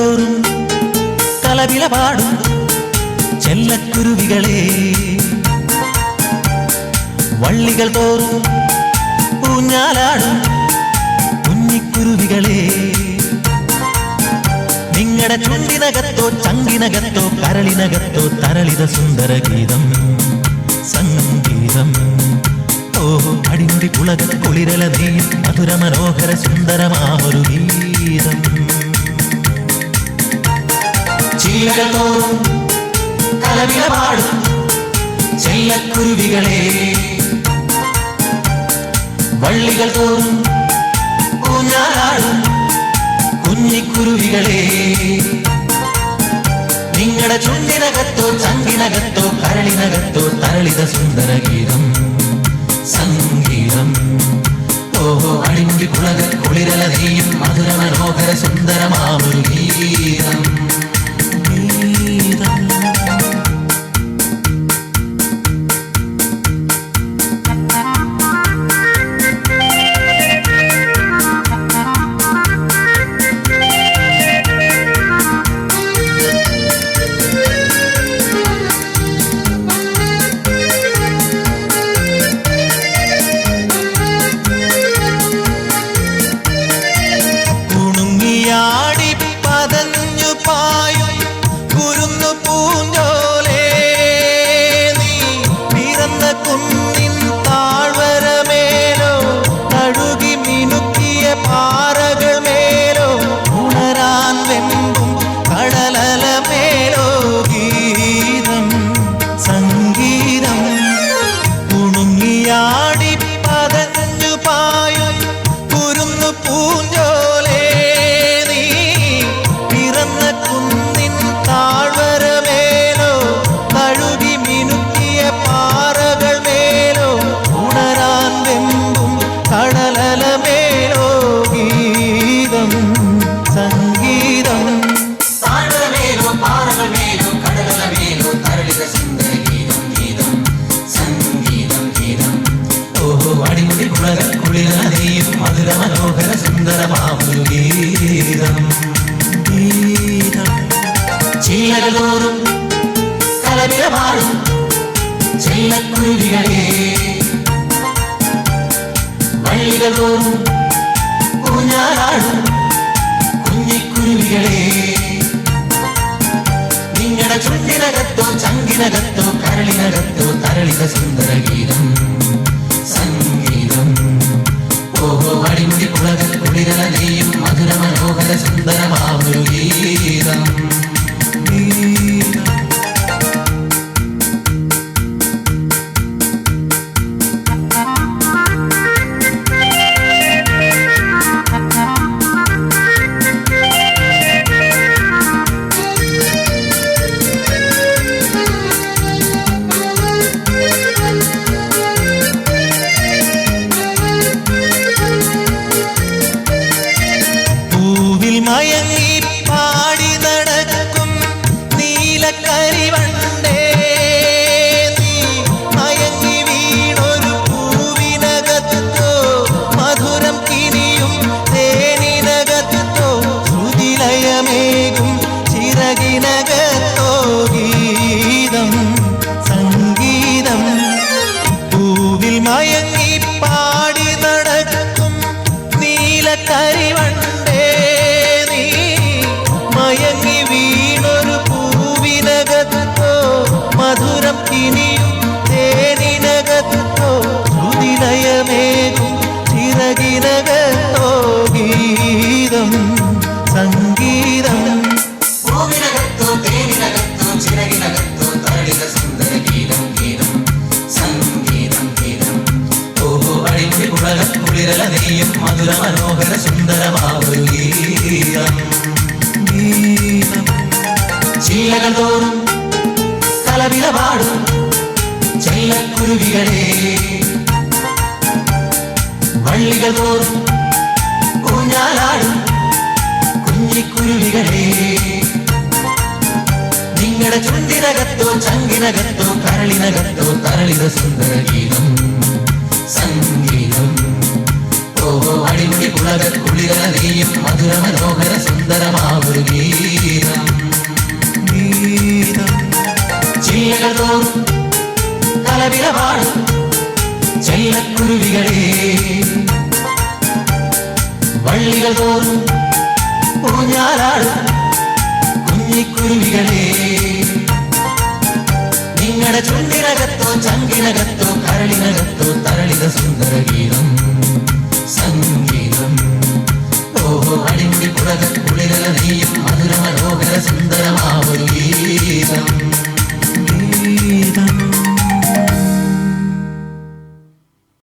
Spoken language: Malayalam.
തോറും കലവില പാടും ചെല്ലക്കുരുവികളെ, വള്ളികൾ തോറും ഊഞ്ഞാലാടും കുഞ്ഞിക്കുരുവികളെ, നിങ്ങളുടെ ചുണ്ടിനകത്തോ ചങ്കിനകത്തോ കരളിനകത്തോ തരളിത സുന്ദര ഗീതം സംഗീതം. ഓഹോ അടിമുടി പുളക കുളിരല നെയ്യും മധുര മനോഹര സുന്ദരമാമൊരു ഗീതം. ചില്ലകൾ തോറും കലവില പാടും ചെല്ലക്കുരുവികളെ, വള്ളികൾ തോറും ഊഞ്ഞാലാടും കുഞ്ഞിക്കുരുവികളെ, നിങ്ങളുടെ ചുണ്ടിനകത്തോ ചങ്കിനകത്തോ കരളിനകത്തോ തരളിത സുന്ദര ഗീതം സംഗീതം. ഓഹോ അടിമുടി കുളക കുളിരല നെയ്യും മധുര മനോഹര സുന്ദരമാമൊരു ഗീതം ഗീതം. മധുര മനോഹര സുന്ദരമാമൊരു ഗീതം ഗീതം. ചില്ലകൾ തോറും കലവില പാടും ചെല്ലക്കുരുവികളെ, വള്ളികൾ തോറും ഊഞ്ഞാലാടും കുഞ്ഞിക്കുരുവികളെ, നിങ്ങളുടെ ചുണ്ടിനകത്തോ ചങ്കിനകത്തോ കരളിനകത്തോ തരളിത സുന്ദര ഗീതം സംഗീതം. ഓഹോ അടിമുടി കുളക കുളിരല നെയ്യും മധുര മനോഹര സുന്ദരമാമൊരു ഗീതം ഗീതം. മയങ്ങി പാടി നടക്കും നീലക്കരിവണ്ടേ, നീ മയങ്ങി വീണൊരു പൂവിനകത്തോ മധുരം കിനിയും തേനിനകത്തോ ശ്രുതിലയമേകും ചിറകിനകത്തോ ഗീതം സംഗീതം. പൂവിൽ മയങ്ങി പാടി നടക്കും നീലക്കരിവണ്ടേ, മയങ്ങി വീണൊരു പൂവിനകത്തോ മധുരം കിനിയും തേനിനകത്തോ ശ്രുതിലയമേകും ചിറകിനകത്തോ ഗീതം സംഗീതം. പൂവിനകത്തോ തേനിനകത്തോ ചിറകിനകത്തോ തരളിത സുന്ദര ഗീതം ഗീതം സംഗീതം ഗീതം. ഓഹോ അടിമുടി കുളക കുളിരല നെയ്യും മധുര മനോഹര സുന്ദരമാമൊരു ഗീതം ഗീതം. ചില്ലകൾ തോറും കലവില പാടും ചെല്ലക്കുരുവികളെ, വള്ളികൾ തോറും ഊഞ്ഞാലാടും കുഞ്ഞിക്കുരുവികളെ, നിങ്ങളുടെ ചുണ്ടിനകത്തോ ചങ്കിനകത്തോ കരളിനകത്തോ തരളിത സുന്ദര ഗീതം സംഗീതം. ഓഹോ അടിമുടി കുളക കുളിരല നെയ്യും മധുര മനോഹര സുന്ദരമാമൊരു ഗീതം കുഞ്ഞിക്കുരുവികളെ വള്ളികൾ തോറും ഊഞ്ഞാലാടും കുഞ്ഞിക്കുരുവികളെ നിങ്ങളുടെ ചുണ്ടിനകത്തോ ചങ്കിനകത്തോ